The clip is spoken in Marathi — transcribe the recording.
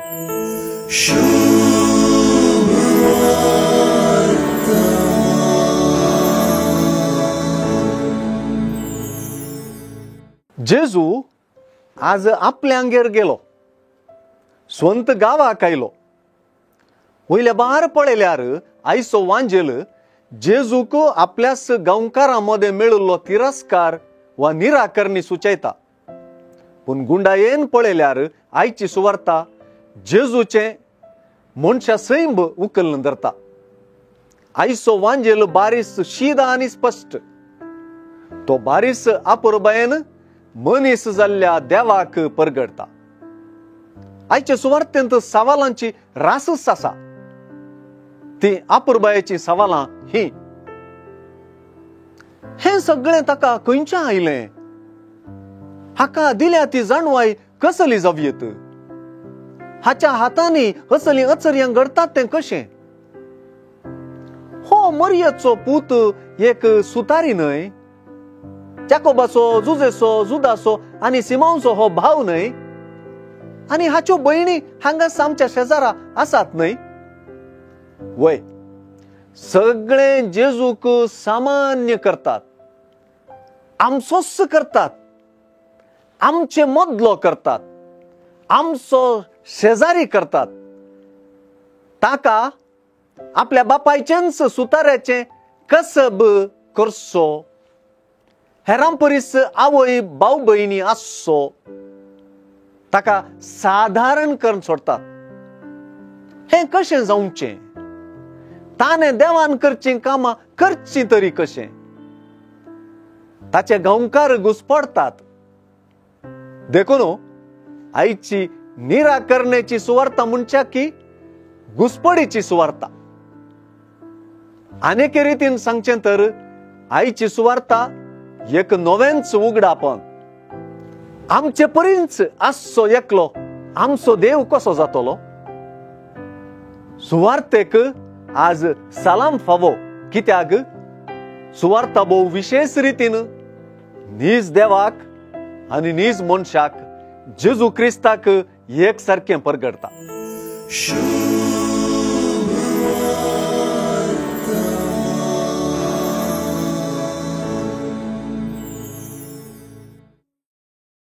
जेजू आज आपल्या अंगेर गेलो, स्वंत गावाक आयलो. वयल्या बार पळयल्यार आयचो वांजेल जेजूक आपल्यास गांवकारांमध्ये मेळिल्लो तिरस्कार वा निराकरणी सुचयता. पूण गुंडायेन पळयल्यार आयची सुवार्ता जेजूचे मनशा सैम उखलून धरता. आयचो वांजेल बारीस शीद आनी स्पश्ट. तो बारीस आपुरबायेन मनीस जाल्ल्या देवाक परगडता. आयच्या सुवार्थेंत सवालांची रासच आसा. ती आपुरबायेची सवालां ही. हे सगळें ताका खंयच्या आयलें? हाका दिल्या ती जाणवाय कसली जावयेत? हाच्या हातांनी असली अचर्यां घडतात तें कशें? हो मरियेचो पूत एक सुतारी न्हय? जाकोबाचो, जुजेचो, जुदाचो आनी सिमोनचो हो भाव न्हय? आनी हाच्यो भयणी हांगास आमच्या शेजारा आसात न्हय? वय, सगळे जेजूक सामान्य करतात, आमचोच करतात, आमचे मदलो करतात, आमचो शेजारी करतात. ताका आपल्या बापायचेच सुताऱ्याचे कसब करचो, हेरां परीस आवय भाऊ भयणी आसचो. ताका साधारण करून सोडतात. हे कशें जावचें? ताणे देवान करचीं कामां करचीं तरी कशें? ताचे गांवकार घुसपडतात. देखून आयची निराकरणेची सुवार्ता म्हणच्या की घुसपडीची सुवार्ता. आनेके रितीन सांगचें तर आयची सुवार्ता एक नवेंच उगडापण. आमचे परींच आसचो एकलो आमचो देव कसो जातलो? सुवार्तेक आज सलाम फावो. कित्याक सुवार्ता भोव विशेष रितीन नीज देवाक आनी नीज मनशाक जेजू क्रिस्ताक एक सारकें परगडता.